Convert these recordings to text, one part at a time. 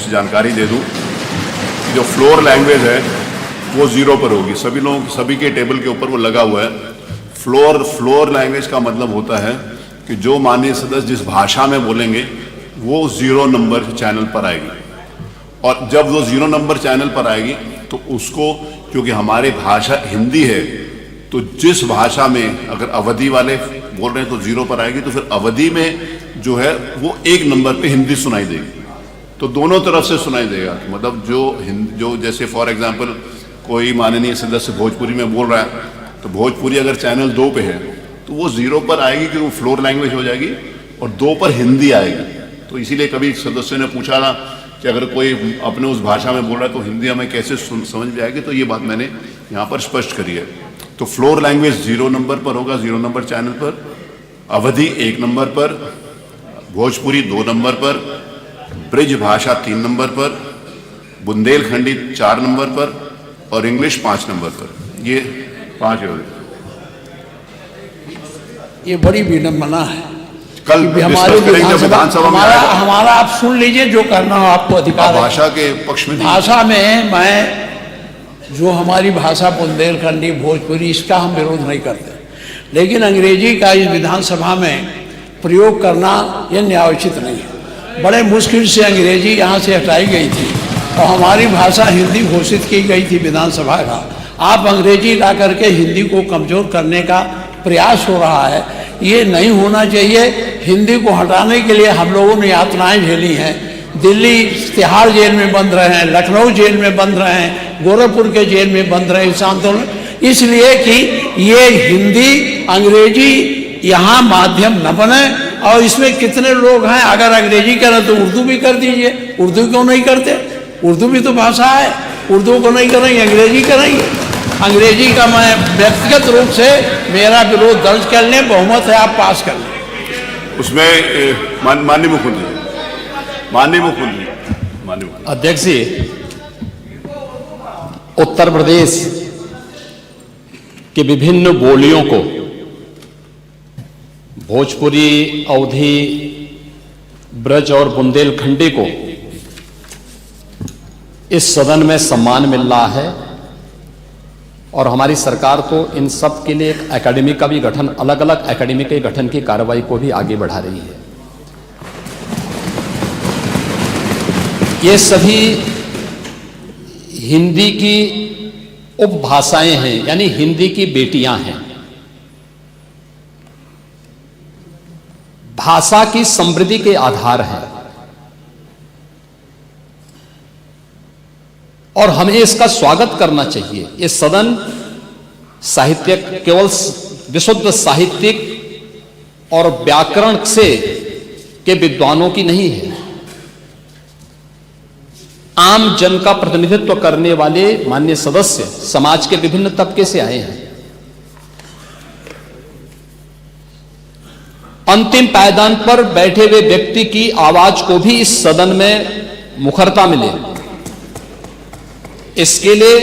थोड़ी सी जानकारी दे दूं। जो फ्लोर लैंग्वेज है वो 0 पर होगी। सभी के टेबल के ऊपर वो लगा हुआ है। फ्लोर लैंग्वेज का मतलब होता है कि जो माननीय सदस्य जिस भाषा में बोलेंगे वो 0 नंबर चैनल पर आएगी, और जब वो 0 नंबर चैनल पर आएगी तो उसको, क्योंकि हमारी भाषा हिंदी है, तो जिस भाषा में अगर अवधि वाले बोल रहे हैं तो 0 पर आएगी, तो फिर अवधि में जो है वो 1 नंबर पे हिंदी सुनाई देगी। तो दोनों तरफ से सुनाई देगा। मतलब जो जैसे फॉर एग्जांपल कोई माननीय सदस्य भोजपुरी में बोल रहा है तो भोजपुरी अगर चैनल 2 पे है तो वो 0 पर आएगी क्योंकि वो फ्लोर लैंग्वेज हो जाएगी, और 2 पर हिंदी आएगी। तो इसीलिए कभी सदस्य ने पूछा ना कि अगर कोई अपने उस भाषा में बोल रहा है तो हिंदी हमें कैसे समझ में आएगी, तो ये बात मैंने यहाँ पर स्पष्ट करी है। तो फ्लोर लैंग्वेज 0 नंबर पर होगा, 0 नंबर चैनल पर, अवधि 1 नंबर पर, भोजपुरी 2 नंबर पर, ब्रिज भाषा 3 नंबर पर, बुंदेलखंडी 4 नंबर पर और इंग्लिश 5 नंबर पर। ये 5 हो गए। ये बड़ी विडंबना है। कल हमारे विधानसभा में हमारा आप सुन लीजिए, जो करना हो आपको अधिकार है। भाषा के पक्ष में भाषा में मैं जो हमारी भाषा बुंदेलखंडी भोजपुरी, इसका हम विरोध नहीं करते, लेकिन अंग्रेजी का इस विधानसभा में प्रयोग करना यह न्यायोचित नहीं है। बड़े मुश्किल से अंग्रेजी यहाँ से हटाई गई थी और हमारी भाषा हिंदी घोषित की गई थी विधानसभा का। आप अंग्रेजी ला करके हिंदी को कमज़ोर करने का प्रयास हो रहा है, ये नहीं होना चाहिए। हिंदी को हटाने के लिए हम लोगों ने यातनाएं झेली हैं। दिल्ली तिहाड़ जेल में बंद रहे हैं, लखनऊ जेल में बंद रहे हैं, गोरखपुर के जेल में बंद रहे इस आंदोलन, इसलिए कि ये हिंदी अंग्रेजी यहाँ माध्यम न बने। और इसमें कितने लोग हैं, अगर अंग्रेजी करें तो उर्दू भी कर दीजिए। उर्दू क्यों नहीं करते? उर्दू भी तो भाषा है। उर्दू को नहीं करेंगे, अंग्रेजी करेंगे। अंग्रेजी का मैं व्यक्तिगत रूप से मेरा विरोध दर्ज कर लें, बहुमत है, आप पास कर लें। उसमें माननीय मुख्यमंत्री अध्यक्ष जी, उत्तर प्रदेश के विभिन्न बोलियों को, भोजपुरी, अवधी, ब्रज और बुंदेलखंडी को इस सदन में सम्मान मिल रहा है, और हमारी सरकार तो इन सब के लिए एक एकेडमी का भी गठन, अलग अलग एकेडमी के गठन की कार्रवाई को भी आगे बढ़ा रही है। ये सभी हिंदी की उपभाषाएं हैं, यानी हिंदी की बेटियां हैं। भाषा की समृद्धि के आधार हैं, और हमें इसका स्वागत करना चाहिए। ये सदन साहित्यिक, केवल विशुद्ध साहित्यिक और व्याकरण से के विद्वानों की नहीं है। आम जन का प्रतिनिधित्व करने वाले माननीय सदस्य समाज के विभिन्न तबके से आए हैं। अंतिम पायदान पर बैठे हुए व्यक्ति की आवाज को भी इस सदन में मुखरता मिले, इसके लिए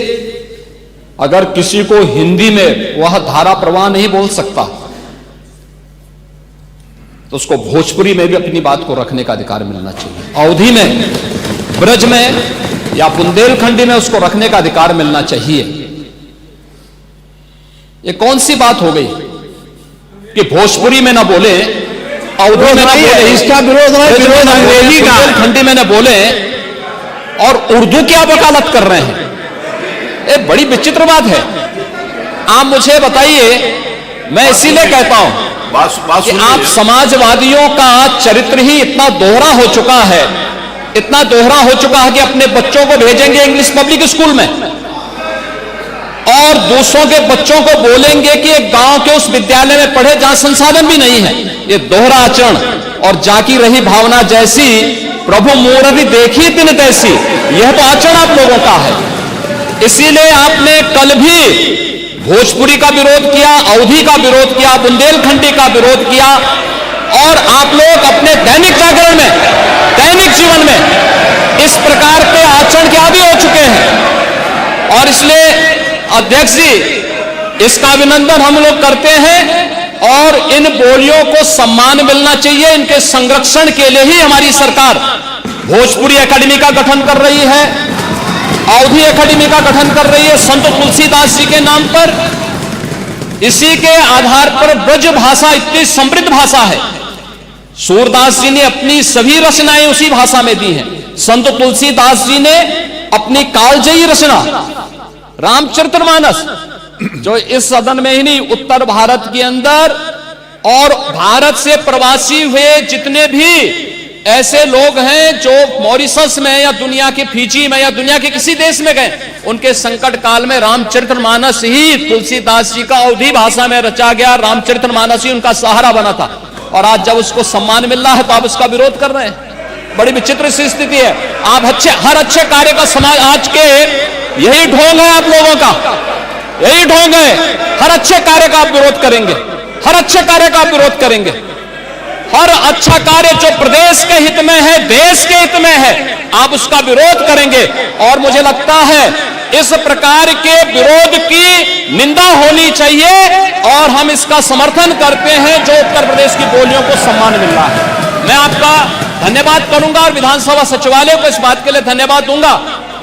अगर किसी को हिंदी में वह धारा प्रवाह नहीं बोल सकता तो उसको भोजपुरी में भी अपनी बात को रखने का अधिकार मिलना चाहिए। अवधी में, ब्रज में या बुंदेलखंडी में उसको रखने का अधिकार मिलना चाहिए। ये कौन सी बात हो गई कि भोजपुरी में ना बोले, अवधी में ना बोले, इसका विरोध अंग्रेजी का, बुंदेलखंडी में ना बोले, और उर्दू की आप वकालत कर रहे हैं। ये बड़ी विचित्र बात है। आप मुझे बताइए, मैं इसीलिए कहता हूं कि आप समाजवादियों का चरित्र ही इतना दोहरा हो चुका है, इतना दोहरा हो चुका है कि अपने बच्चों को भेजेंगे इंग्लिश पब्लिक स्कूल में और दूसरों के बच्चों को बोलेंगे कि एक गांव के उस विद्यालय में पढ़े जहां संसाधन भी नहीं है। ये दोहरा आचरण और जाकी रही भावना जैसी प्रभु मूर्ति देखी तिन तैसी, यह तो आचरण आप लोगों का है। इसीलिए आपने कल भी भोजपुरी का विरोध किया, अवधी का विरोध किया, बुंदेलखंडी का विरोध किया, और आप लोग अपने दैनिक जागरण में, दैनिक जीवन में इस प्रकार के आचरण के आदी हो चुके हैं। और इसलिए अध्यक्ष जी, इसका अभिनंदन हम लोग करते हैं, और इन बोलियों को सम्मान मिलना चाहिए। इनके संरक्षण के लिए ही हमारी सरकार भोजपुरी एकेडमी का गठन कर रही है, अवधी एकेडमी का गठन कर रही है संत तुलसीदास जी के नाम पर। इसी के आधार पर ब्रज भाषा इतनी समृद्ध भाषा है। सूरदास जी ने अपनी सभी रचनाएं उसी भाषा में दी हैं। संत तुलसीदास जी ने अपनी कालजयी रचना रामचरितमानस, जो इस सदन में ही नहीं, उत्तर भारत के अंदर और भारत से प्रवासी हुए जितने भी ऐसे लोग हैं जो मॉरिशस में या दुनिया के फिजी में या दुनिया के किसी देश में गए, उनके संकट काल में रामचरितमानस ही तुलसीदास जी का अवधी भाषा में रचा गया रामचरितमानस ही उनका सहारा बना था। और आज जब उसको सम्मान मिल रहा है तो आप उसका विरोध कर रहे हैं। बड़ी विचित्र सी स्थिति है। आप हर अच्छे कार्य का समाज, आज के यही ढोंग है आप लोगों का, यही ढोंग है। हर अच्छे कार्य का आप विरोध करेंगे, हर अच्छे कार्य का आप विरोध करेंगे। हर अच्छा कार्य जो प्रदेश के हित में है, देश के हित में है, आप उसका विरोध करेंगे। और मुझे लगता है इस प्रकार के विरोध की निंदा होनी चाहिए और हम इसका समर्थन करते हैं जो उत्तर प्रदेश की बोलियों को सम्मान मिल रहा है। मैं आपका धन्यवाद करूंगा और विधानसभा सचिवालय को इस बात के लिए धन्यवाद दूंगा।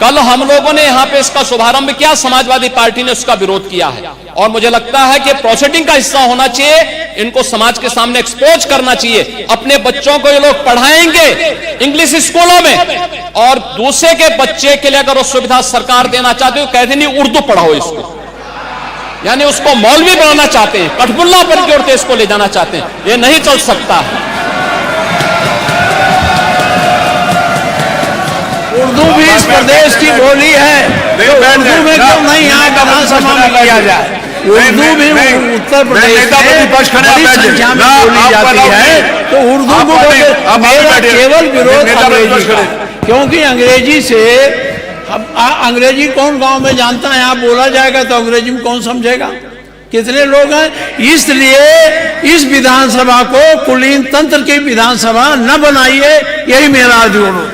कल हम लोगों ने यहां पे इसका शुभारंभ किया, समाजवादी पार्टी ने उसका विरोध किया है और मुझे लगता है कि प्रोसीडिंग का हिस्सा होना चाहिए। इनको समाज के सामने एक्सपोज करना चाहिए। अपने बच्चों को ये लोग पढ़ाएंगे इंग्लिश स्कूलों में और दूसरे के बच्चे के लिए अगर वो सुविधा सरकार देना चाहते हो, कहते नहीं उर्दू पढ़ाओ इसको, यानी उसको मौलवी बनाना चाहते हैं, कठबुल्ला पर की ओर इसको ले जाना चाहते हैं। ये नहीं चल सकता है। उर्दू भी इस प्रदेश की बोली है, तो उर्दू में क्यों नहीं यहाँ विधानसभा में किया जाए? उर्दू भी उत्तर प्रदेश में बड़ी संख्या में बोली जाती है, तो उर्दू को मेरा केवल विरोध अंग्रेजी का, क्योंकि अंग्रेजी से अंग्रेजी कौन गांव में जानता है? यहाँ बोला जाएगा तो अंग्रेजी में कौन समझेगा? कितने लोग हैं? इसलिए इस विधानसभा को कुलीन तंत्र की विधानसभा न बनाइए, यही मेरा अनुरोध।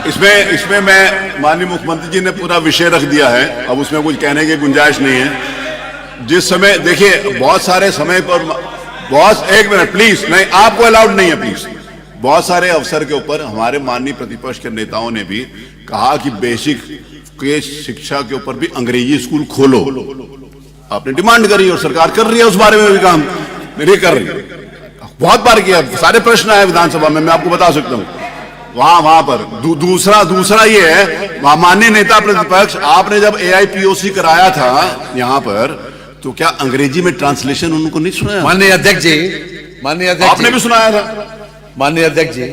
इसमें मैं माननीय मुख्यमंत्री जी ने पूरा विषय रख दिया है, अब उसमें कुछ कहने की गुंजाइश नहीं है। जिस समय देखिए बहुत सारे समय पर एक मिनट प्लीज, नहीं आपको अलाउड नहीं है प्लीज। बहुत सारे अवसर के ऊपर हमारे माननीय प्रतिपक्ष के नेताओं ने भी कहा कि बेसिक के शिक्षा के ऊपर भी अंग्रेजी स्कूल खोलो। आपने डिमांड करी और सरकार कर रही है, उस बारे में भी काम नहीं कर रही है। बहुत बार किया, सारे प्रश्न आए विधानसभा में, मैं आपको बता सकता हूं वहां पर। दूसरा ये है, माननीय नेता प्रतिपक्ष, आपने जब AIPOC कराया था यहां पर, तो क्या अंग्रेजी में ट्रांसलेशन उनको नहीं सुनाया? माननीय अध्यक्ष जी, आपने भी सुनाया था। माननीय अध्यक्ष जी,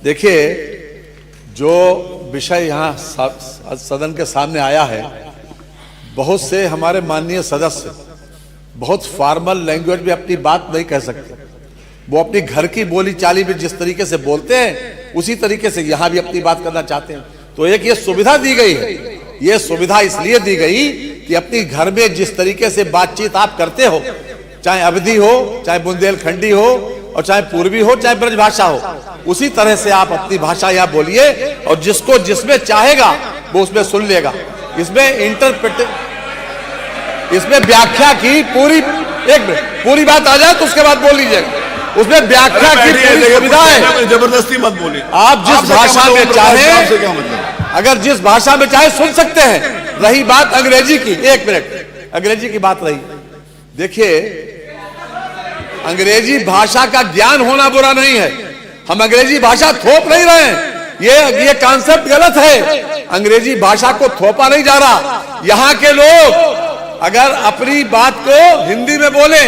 देखिए जो विषय यहाँ सदन के सामने आया है, बहुत से हमारे माननीय सदस्य बहुत फॉर्मल लैंग्वेज में अपनी बात नहीं कह सकते। वो अपनी घर की बोली चाली में जिस तरीके से बोलते हैं उसी तरीके से यहाँ भी अपनी बात करना चाहते हैं। तो एक ये सुविधा दी गई है, ये सुविधा इसलिए दी गई कि अपनी घर में जिस तरीके से बातचीत आप करते हो, चाहे अवधी हो, चाहे बुंदेलखंडी हो, और चाहे पूर्वी हो, चाहे ब्रज भाषा हो, उसी तरह से आप अपनी भाषा यहाँ बोलिए और जिसको जिसमें चाहेगा वो उसमें सुन लेगा। इसमें व्याख्या की पूरी बात आ जाए तो उसके बाद बोल लीजिएगा। उसमें व्याख्या की पूरी सुविधा है, जबरदस्ती मत बोलिए। आप जिस भाषा में चाहे, अगर जिस भाषा में चाहे सुन सकते हैं। रही बात अंग्रेजी की, एक मिनट, अंग्रेजी की बात रही, देखिए अंग्रेजी भाषा का ज्ञान होना बुरा नहीं है, हम अंग्रेजी भाषा थोप नहीं रहे हैं, ये कॉन्सेप्ट गलत है। अंग्रेजी भाषा को थोपा नहीं जा रहा। यहाँ के लोग अगर अपनी बात को हिंदी में बोले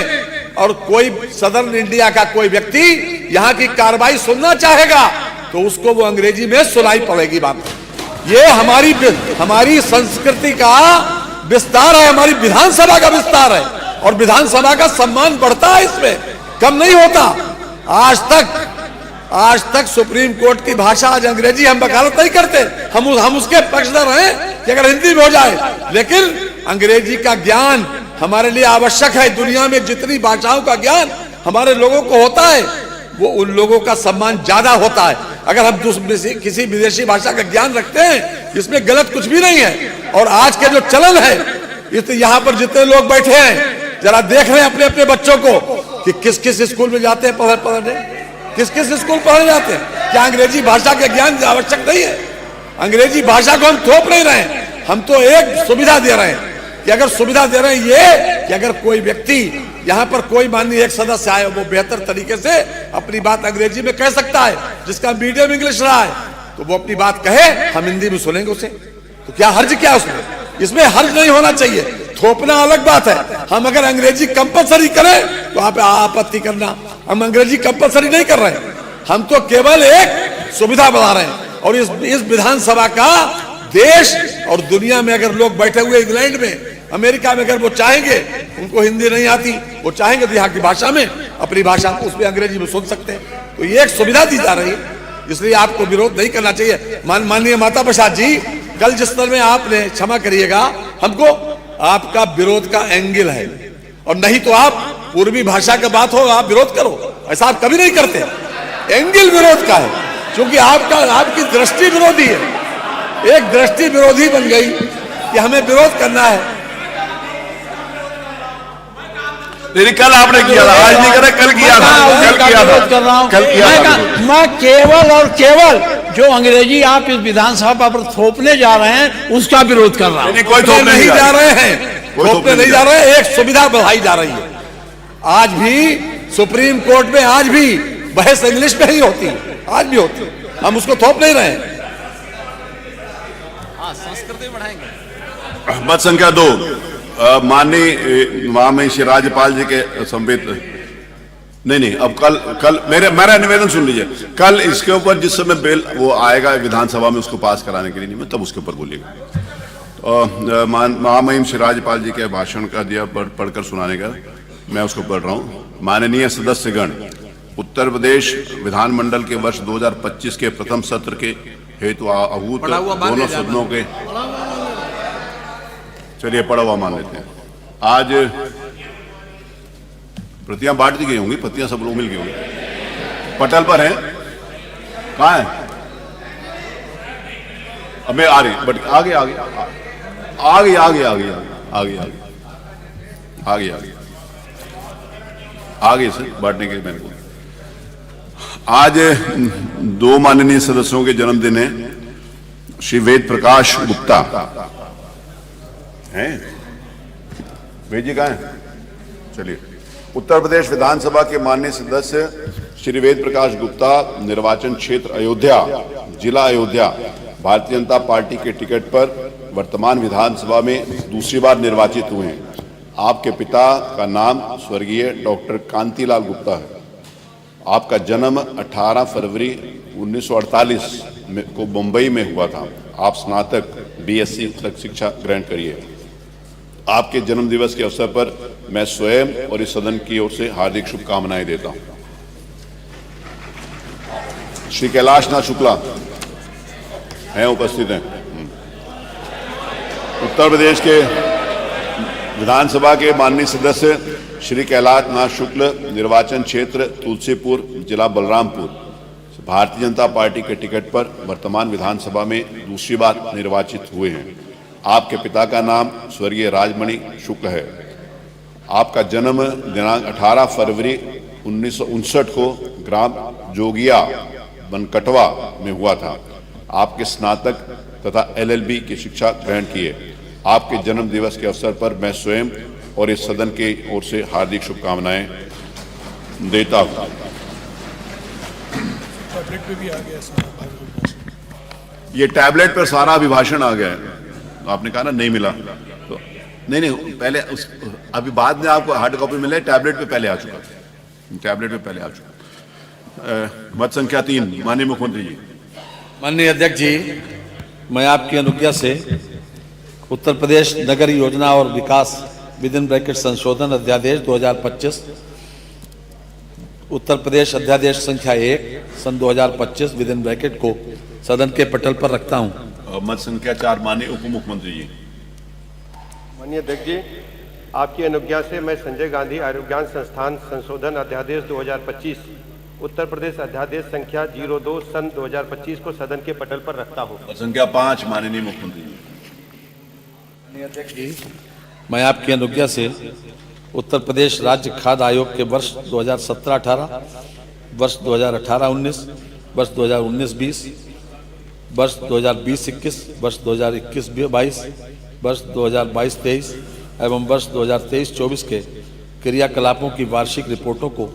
और कोई सदर्न इंडिया का कोई व्यक्ति यहाँ की कार्रवाई सुनना चाहेगा तो उसको वो अंग्रेजी में सुनाई पड़ेगी बात। ये हमारी संस्कृति का विस्तार है, हमारी विधानसभा का विस्तार है और विधानसभा का सम्मान बढ़ता है, इसमें कम नहीं होता। आज तक सुप्रीम कोर्ट की भाषा आज अंग्रेजी, हम वकालत नहीं करते, हम उसके पक्षधर हैं कि अगर हिंदी में हो जाए, लेकिन अंग्रेजी का ज्ञान हमारे लिए आवश्यक है। दुनिया में जितनी भाषाओं का ज्ञान हमारे लोगों को होता है, वो उन लोगों का सम्मान ज्यादा होता है। अगर हम किसी विदेशी भाषा का ज्ञान रखते हैं, इसमें गलत कुछ भी नहीं है। और आज के जो चलन है, यहाँ पर जितने लोग बैठे हैं, जरा देख रहे हैं अपने अपने बच्चों को कि किस किस स्कूल में जाते हैं पढ़ने, किस किस स्कूल पढ़ने जाते हैं? क्या अंग्रेजी भाषा के ज्ञान आवश्यक नहीं है? अंग्रेजी भाषा को हम थोप नहीं रहे हैं, हम तो एक सुविधा दे रहे हैं कि अगर सुविधा दे रहे हैं ये कि अगर कोई व्यक्ति यहाँ पर कोई माननीय एक सदस्य आए वो बेहतर तरीके से अपनी बात अंग्रेजी में कह सकता है, जिसका मीडियम इंग्लिश रहा है तो वो अपनी बात कहे, हम हिंदी में सुनेंगे उसे। तो क्या हर्ज क्या उसमें? इसमें हर्ज नहीं होना चाहिए। थोपना अलग बात है। हम अगर अंग्रेजी कंपलसरी करें तो आप आपत्ति करना, हम अंग्रेजी कंपलसरी नहीं कर रहे हैं, हम तो केवल एक सुविधा बढ़ा रहे हैं। और इस विधानसभा का देश और दुनिया में अगर लोग बैठे हुए इंग्लैंड में, अमेरिका में, अगर वो चाहेंगे, उनको हिंदी नहीं आती, वो चाहेंगे तो यहाँ की भाषा में, अपनी भाषा उसमें अंग्रेजी में सुन सकते हैं। तो ये एक सुविधा दी जा रही है, इसलिए आपको विरोध नहीं करना चाहिए। माननीय माता प्रसाद जी, कल जिस तरह में आपने, क्षमा करिएगा, हमको आपका विरोध का एंगल है, और नहीं तो आप पूर्वी भाषा का बात हो आप विरोध करो, ऐसा आप कभी नहीं करते। एंगल विरोध का है, क्योंकि आपकी दृष्टि विरोधी है, एक दृष्टि विरोधी बन गई कि हमें विरोध करना है। नहीं, कल आपने किया था, आज नहीं करा, कल किया था, कल किया था। मैं केवल और केवल जो अंग्रेजी आप इस विधानसभा पर थोपने जा रहे हैं उसका विरोध कर रहा हूं। कोई थोपने नहीं जा रहे हैं, थोपने नहीं जा रहे हैं, एक सुविधा बढ़ाई जा रही है। आज भी सुप्रीम कोर्ट में आज भी बहस इंग्लिश में ही होती है, आज भी होती है, हम उसको थोप नहीं रहे हैं। संस्कृति बढ़ाएंगे। मत संख्या 2, माननीय महामहिषी राज्यपाल जी के संबित, नहीं, अब कल मेरा निवेदन सुन लीजिए। कल इसके ऊपर जिस समय बिल वो आएगा विधानसभा में उसको पास कराने के लिए, नहीं, तब उसके ऊपर बोलिएगा। महामहिषी राज्यपाल जी के भाषण का दिया पढ़कर सुनाने का मैं उसको पढ़ रहा हूँ। माननीय सदस्यगण, उत्तर प्रदेश विधानमंडल के वर्ष 2025 के प्रथम सत्र के हेतु आहूत दोनों सदनों के, चलिए पढ़ा हुआ मान लेते हैं। आज प्रतियां बांट दी गई होंगी, प्रतियां सब लोग मिल गई होंगी, पटल पर हैं, कहाँ है? अब आ रही, बट आगे आगे आगे आगे आगे आगे आगे आगे आगे से बांटने के मैंने को। आज 2 माननीय सदस्यों के जन्मदिन है। श्री वेद प्रकाश गुप्ता हैं, वेद जी कहाँ हैं? चलिए, उत्तर प्रदेश विधानसभा के माननीय सदस्य श्री वेद प्रकाश गुप्ता, निर्वाचन क्षेत्र अयोध्या, जिला अयोध्या, भारतीय जनता पार्टी के टिकट पर वर्तमान विधानसभा में दूसरी बार निर्वाचित हुए हैं। आपके पिता का नाम स्वर्गीय डॉक्टर कांतिलाल गुप्ता है। आपका जन्म 18 फरवरी 1948 को मुंबई में हुआ था। आप स्नातक BSc तक शिक्षा ग्रहण करिए। आपके जन्म दिवस के अवसर पर मैं स्वयं और इस सदन की ओर से हार्दिक शुभकामनाएं देता हूं। श्री कैलाशनाथ शुक्ला हैं, उपस्थित हैं। उत्तर प्रदेश के विधानसभा के माननीय सदस्य श्री कैलाशनाथ शुक्ल, निर्वाचन क्षेत्र तुलसीपुर, जिला बलरामपुर, भारतीय जनता पार्टी के टिकट पर वर्तमान विधानसभा में दूसरी बार निर्वाचित हुए हैं। आपके पिता का नाम स्वर्गीय राजमणि शुक्ल है। आपका जन्म दिनांक 18 फरवरी 1959 को ग्राम जोगिया बनकटवा में हुआ था। आपके स्नातक तथा LLB की शिक्षा ग्रहण किए। आपके जन्म दिवस के अवसर पर मैं स्वयं और इस सदन की ओर से हार्दिक शुभकामनाएं देता हूं। टैबलेट पे भी आ गया, ये टैबलेट पर सारा अभिभाषण आ गया है। तो आपने कहा ना नहीं मिला, तो नहीं पहले अभी बाद में आपको हार्ड कॉपी मिले, टैबलेट पे पहले आ चुका, टैबलेट पे पहले आ चुका। मत संख्या 3, माननीय मुख्यमंत्री जी। माननीय अध्यक्ष जी, मैं आपकी अनुज्ञा से उत्तर प्रदेश नगर योजना और विकास विदिन ब्रैकेट संशोधन अध्यादेश 2025, उत्तर प्रदेश अध्यादेश संख्या 1 सन 2025 विदिन ब्रैकेट को सदन के पटल पर रखता हूं। मत संख्या 4, माननीय उप मुख्यमंत्री जी। माननीय अध्यक्ष जी, आपकी अनुज्ञा से मैं संजय गांधी आयुर्विज्ञान संस्थान संशोधन अध्यादेश 2025 उत्तर प्रदेश अध्यादेश संख्या 02 सन 2025 को सदन के पटल पर रखता हूं। मत संख्या 5, माननीय मुख्यमंत्री जी। माननीय अध्यक्ष जी, मैं आपकी अनुज्ञा से उत्तर प्रदेश राज्य खाद्य आयोग के वर्ष 2017-18 वर्ष 2018-19, वर्ष 2019-20, वर्ष 2020-21, वर्ष 2021-22, वर्ष 2022-23 एवं वर्ष 2023-24 के क्रियाकलापों की वार्षिक रिपोर्टों को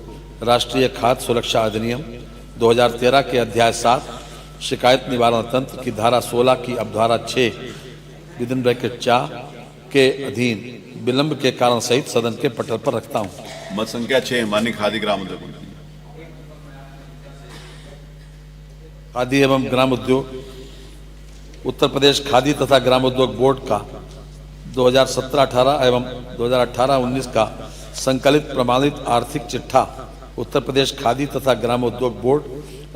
राष्ट्रीय खाद्य सुरक्षा अधिनियम 2013 के अध्याय 7 शिकायत निवारण तंत्र की धारा 16 की अपधारा 6 विदिन ब्रैकेट 4 के अधीन विलंब के कारण सहित सदन के पटल पर रखता हूं। मत संख्या 6, माननीय खादी ग्राम उद्योग मंत्री। खादी एवं ग्राम उद्योग उत्तर प्रदेश खादी तथा ग्राम उद्योग बोर्ड का 2017-18 एवं 2018-19 का संकलित प्रमाणित आर्थिक चिट्ठा उत्तर प्रदेश खादी तथा ग्राम उद्योग बोर्ड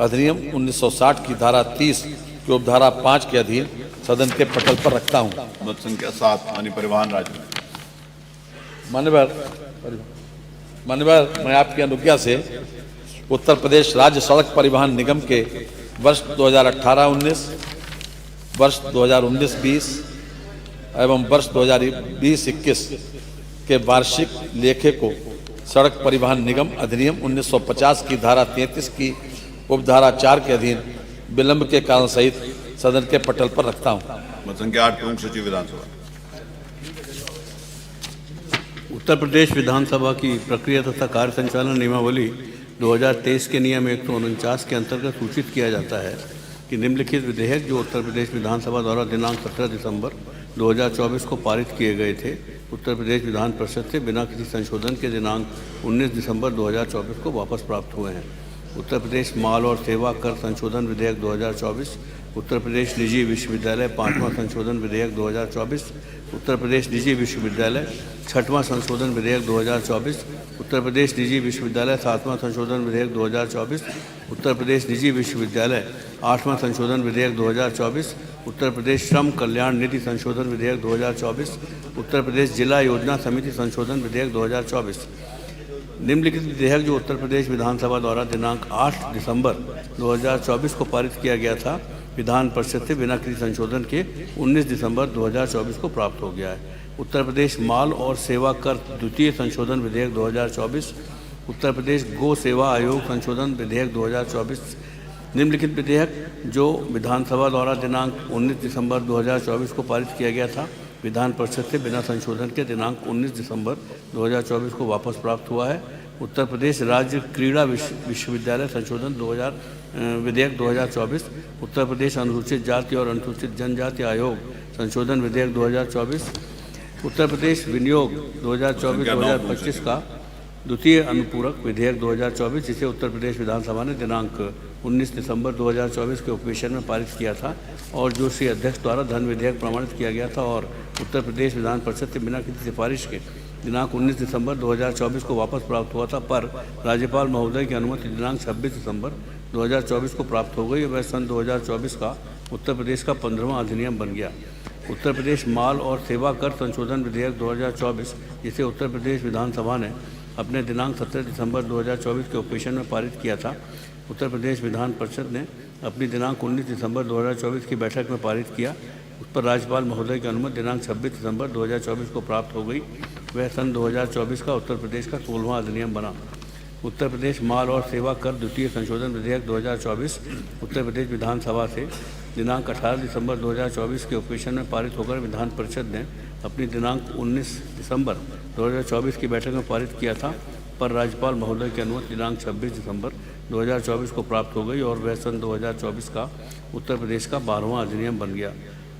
अधिनियम 1960 की धारा 30 की उपधारा 5 के अधीन सदन के पटल पर रखता हूं। मत संख्या 7, माननीय परिवहन राज्य मान्यवर, मैं आपकी अनुज्ञा से उत्तर प्रदेश राज्य सड़क परिवहन निगम के वर्ष 2018-19, वर्ष 2019-20 एवं वर्ष 2020-21 के वार्षिक लेखे को सड़क परिवहन निगम अधिनियम 1950 की धारा 33 की उपधारा 4 के अधीन विलंब के कारण सहित सदन के पटल पर रखता हूं। मत संख्या 8, प्रमुख सचिव विधानसभा। उत्तर प्रदेश विधानसभा की प्रक्रिया तथा कार्य संचालन नियमावली 2023 के नियम 149 के अंतर्गत सूचित किया जाता है कि निम्नलिखित विधेयक जो उत्तर प्रदेश विधानसभा द्वारा दिनांक 17 दिसंबर 2024 को पारित किए गए थे, उत्तर प्रदेश विधान परिषद से बिना किसी संशोधन के दिनांक 19 दिसंबर 2024 को वापस प्राप्त हुए हैं। उत्तर प्रदेश माल और सेवा कर संशोधन विधेयक 2024, उत्तर प्रदेश निजी विश्वविद्यालय 5वां संशोधन विधेयक 2024, उत्तर प्रदेश निजी विश्वविद्यालय 6वां संशोधन विधेयक 2024, उत्तर प्रदेश निजी विश्वविद्यालय 7वां संशोधन विधेयक 2024, उत्तर प्रदेश निजी विश्वविद्यालय 8वां संशोधन विधेयक 2024, उत्तर प्रदेश श्रम कल्याण निधि संशोधन विधेयक 2024, उत्तर प्रदेश जिला योजना समिति संशोधन विधेयक 2024। निम्नलिखित विधेयक जो उत्तर प्रदेश विधानसभा द्वारा दिनांक 8 दिसंबर 2024 को पारित किया गया था, विधान परिषद से बिना किसी संशोधन के 19 दिसंबर 2024 को प्राप्त हो गया है। उत्तर प्रदेश माल और सेवा कर द्वितीय संशोधन विधेयक 2024, उत्तर प्रदेश गो सेवा आयोग संशोधन विधेयक 2024। निम्नलिखित विधेयक जो विधानसभा द्वारा दिनांक 19 दिसंबर 2024 को पारित किया गया था, विधान परिषद से बिना संशोधन के दिनांक 19 दिसंबर 2024 को वापस प्राप्त हुआ है। उत्तर प्रदेश राज्य क्रीड़ा विश्वविद्यालय संशोधन विधेयक 2024, उत्तर प्रदेश अनुसूचित जाति और अनुसूचित जनजाति आयोग संशोधन विधेयक 2024, उत्तर प्रदेश विनियोग 2024-2025 का द्वितीय अनुपूरक विधेयक 2024, जिसे उत्तर प्रदेश विधानसभा ने दिनांक 19 दिसंबर 2024 के उपवेशन में पारित किया था और जो श्री अध्यक्ष द्वारा धन विधेयक प्रमाणित किया गया था और उत्तर प्रदेश विधान परिषद से बिना किसी सिफारिश के दिनांक 19 दिसंबर 2024 को वापस प्राप्त हुआ था, पर राज्यपाल महोदय की अनुमति दिनांक 26 दिसंबर 2024 को प्राप्त हो गई। वह सन 2024 का उत्तर प्रदेश का 15वां अधिनियम बन गया। उत्तर प्रदेश माल और सेवा कर संशोधन विधेयक 2024, जिसे उत्तर प्रदेश विधानसभा ने अपने दिनांक 17 दिसंबर 2024 के उपवेशन में पारित किया था, उत्तर प्रदेश विधान परिषद ने अपनी दिनांक 19 दिसंबर 2024 की बैठक में पारित किया। उस पर राज्यपाल महोदय की अनुमति दिनांक 26 दिसंबर 2024 को प्राप्त हो गई। वह सन 2024 का उत्तर प्रदेश का 16वां अधिनियम बना। उत्तर प्रदेश माल और सेवा कर द्वितीय संशोधन विधेयक 2024 उत्तर प्रदेश विधानसभा से दिनांक 18 दिसंबर 2024 के उपवेशन में पारित होकर विधान परिषद ने अपनी दिनांक 19 दिसंबर 2024 की बैठक में पारित किया था, पर राज्यपाल महोदय की अनुमति दिनांक 26 दिसंबर 2024 को प्राप्त हो गई और वह सन 2024 का उत्तर प्रदेश का 12वां अधिनियम बन गया।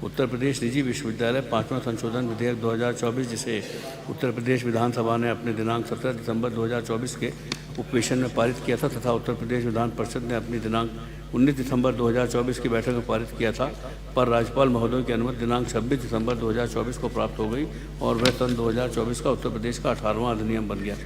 उत्तर प्रदेश निजी विश्वविद्यालय 5वां संशोधन विधेयक 2024, जिसे उत्तर प्रदेश विधानसभा ने अपने दिनांक 17 दिसंबर 2024 के उपवेशन में पारित किया था तथा उत्तर प्रदेश विधान परिषद ने अपनी दिनांक 19 दिसंबर 2024 की बैठक में पारित किया था, पर राज्यपाल महोदय की अनुमति दिनांक 26 दिसंबर 2024 को प्राप्त हो गई और वह सन 2024 का उत्तर प्रदेश का 18वां अधिनियम बन गया।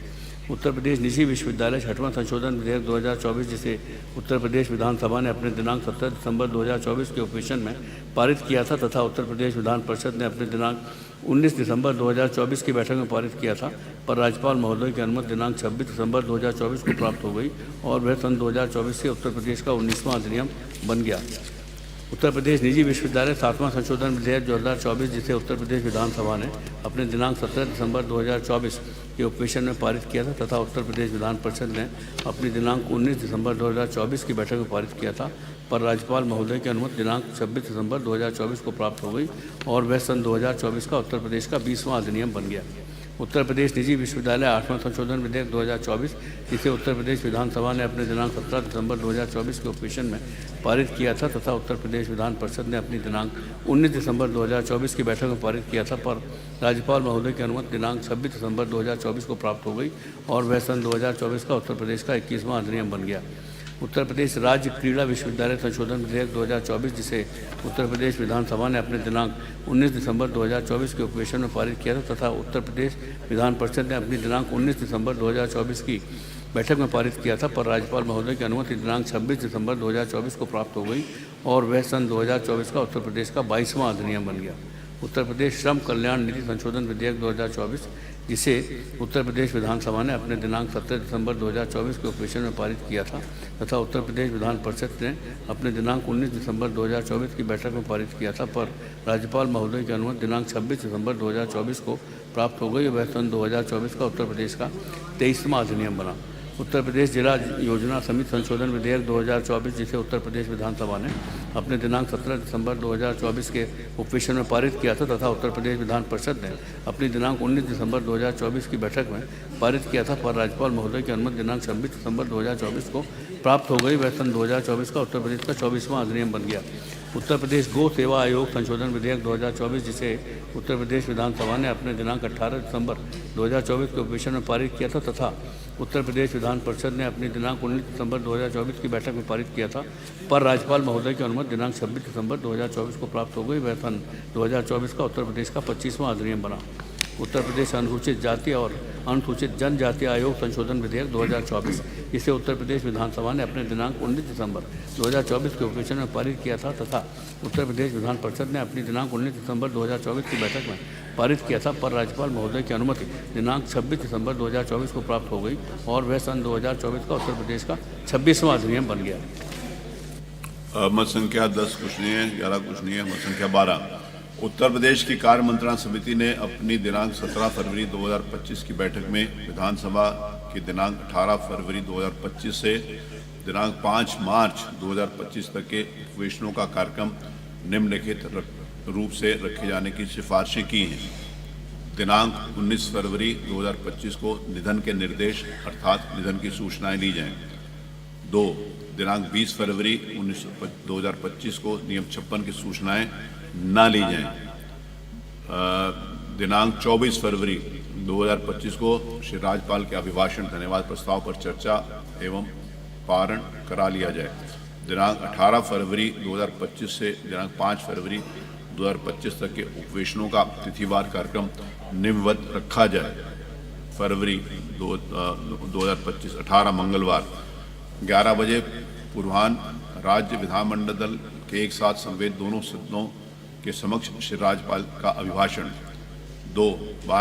उत्तर प्रदेश निजी विश्वविद्यालय 6वां संशोधन विधेयक 2024, जिसे उत्तर प्रदेश विधानसभा ने अपने दिनांक 17 दिसंबर 2024 के उपवेशन में पारित किया था तथा उत्तर प्रदेश विधान परिषद ने अपने दिनांक 19 दिसंबर 2024 की बैठक में पारित किया था, पर राज्यपाल महोदय की अनुमति दिनांक 26 दिसंबर 2024 को प्राप्त हो गई और वह सन 2024 से उत्तर प्रदेश का 19वां अधिनियम बन गया। उत्तर प्रदेश निजी विश्वविद्यालय 7वां संशोधन विधेयक 2024, जिसे उत्तर प्रदेश विधानसभा ने अपने दिनांक 17 दिसंबर 2024 के उपवेशन में पारित किया था तथा उत्तर प्रदेश विधान परिषद ने अपनी दिनांक 19 दिसंबर 2024 की बैठक में पारित किया था, पर राज्यपाल महोदय की अनुमति दिनांक 26 दिसंबर 2024 को प्राप्त हो गई और वह सन 2024 का उत्तर प्रदेश का 20वां अधिनियम बन गया। उत्तर प्रदेश निजी विश्वविद्यालय 8वां संशोधन विधेयक 2024, जिसे उत्तर प्रदेश विधानसभा ने अपने दिनांक 17 दिसंबर 2024 के उपवेशन में पारित किया था तथा उत्तर प्रदेश विधान परिषद ने अपनी दिनांक 19 दिसंबर 2024 की बैठक में पारित किया था, पर राज्यपाल महोदय की अनुमति दिनांक 26 दिसंबर 2024 को प्राप्त हो गई और वह सन 2024 का उत्तर प्रदेश का 21वां अधिनियम बन गया। उत्तर प्रदेश राज्य क्रीड़ा विश्वविद्यालय संशोधन विधेयक 2024, जिसे उत्तर प्रदेश विधानसभा ने अपने दिनांक 19 दिसंबर 2024 के उपवेशन में पारित किया था तथा उत्तर प्रदेश विधान परिषद ने अपनी दिनांक 19 दिसंबर 2024 की बैठक में पारित किया था, पर राज्यपाल महोदय की अनुमति दिनांक 26 दिसंबर 2024 को प्राप्त हो गई और वह सन 2024 का उत्तर प्रदेश का 22वां अधिनियम बन गया। उत्तर प्रदेश श्रम कल्याण निधि संशोधन विधेयक 2024, जिसे उत्तर प्रदेश विधानसभा ने अपने दिनांक 17 दिसंबर 2024 के उपवेशन में पारित किया था तथा उत्तर प्रदेश विधान परिषद ने अपने दिनांक 19 दिसंबर 2024 की बैठक में पारित किया था, पर राज्यपाल महोदय की अनुमति दिनांक 26 दिसंबर 2024 को प्राप्त हो गई और वह सन 2024 का उत्तर प्रदेश का 23वां अधिनियम बना। उत्तर प्रदेश जिला योजना समिति संशोधन विधेयक 2024, जिसे उत्तर प्रदेश विधानसभा ने अपने दिनांक 17 दिसंबर 2024 के उपवेशन में पारित किया था तथा उत्तर प्रदेश विधान परिषद ने अपनी दिनांक 19 दिसंबर 2024 की बैठक में पारित किया था, पर राज्यपाल महोदय की अनुमति दिनांक 26 दिसंबर 2024 को प्राप्त हो गई। वह सन 2024 का उत्तर प्रदेश का 24वां अधिनियम बन गया। उत्तर प्रदेश गो सेवा आयोग संशोधन विधेयक 2024, जिसे उत्तर प्रदेश विधानसभा ने अपने दिनांक 18 दिसंबर 2024 के उपवेशन में पारित किया था तथा उत्तर प्रदेश विधान परिषद ने अपनी दिनांक 19 दिसंबर 2024 की बैठक में पारित किया था, पर राज्यपाल महोदय की अनुमति दिनांक 26 दिसंबर 2024 को प्राप्त हो गई। वह सन 2024 का उत्तर प्रदेश का 25वां अधिनियम बना। उत्तर प्रदेश अनुसूचित जाति और अनुसूचित जनजाति आयोग संशोधन विधेयक 2024, जिसे उत्तर प्रदेश विधानसभा ने अपने दिनांक 19 दिसंबर 2024 के उपवेशन में पारित किया था तथा उत्तर प्रदेश विधान परिषद ने अपनी दिनांक 19 दिसंबर 2024 की बैठक में पारित किया था, पर राज्यपाल महोदय की अनुमति दिनांक 26 दिसंबर 2024 को प्राप्त हो गई और वह सन 2024 का उत्तर प्रदेश का 26वां अधिनियम बन गया। मत संख्या 10 कुछ नहीं है, 11 कुछ नहीं है। मत संख्या 12, उत्तर प्रदेश की कार्य मंत्रणा समिति ने अपनी दिनांक 17 फरवरी 2025 की बैठक में विधानसभा की दिनांक 18 फरवरी 2025 से दिनांक 5 मार्च 2025 तक के उपवेशनों का कार्यक्रम निम्नलिखित रूप से रखे जाने की सिफारिशें की हैं। दिनांक 19 फरवरी 2025 को निधन के निर्देश अर्थात निधन की सूचनाएं ली जाएं। 2, दिनांक 20 फरवरी 2025 को नियम 56 की सूचनाएं न ली जाएं। दिनांक 24 फरवरी 2025 को श्री राज्यपाल के अभिभाषण धन्यवाद प्रस्ताव पर चर्चा एवं पारण करा लिया जाए। दिनांक 18 फरवरी 2025 से दिनांक 5 फरवरी 2025 तक के उपवेशनों का तिथिवार कार्यक्रम निम्नवत रखा जाए। फरवरी 2025 18 मंगलवार 11 बजे पूर्वाह्न राज्य विधानमंडल के एक साथ संवेद दोनों सदनों के समक्ष श्री राज्यपाल का अभिभाषण। 2, 12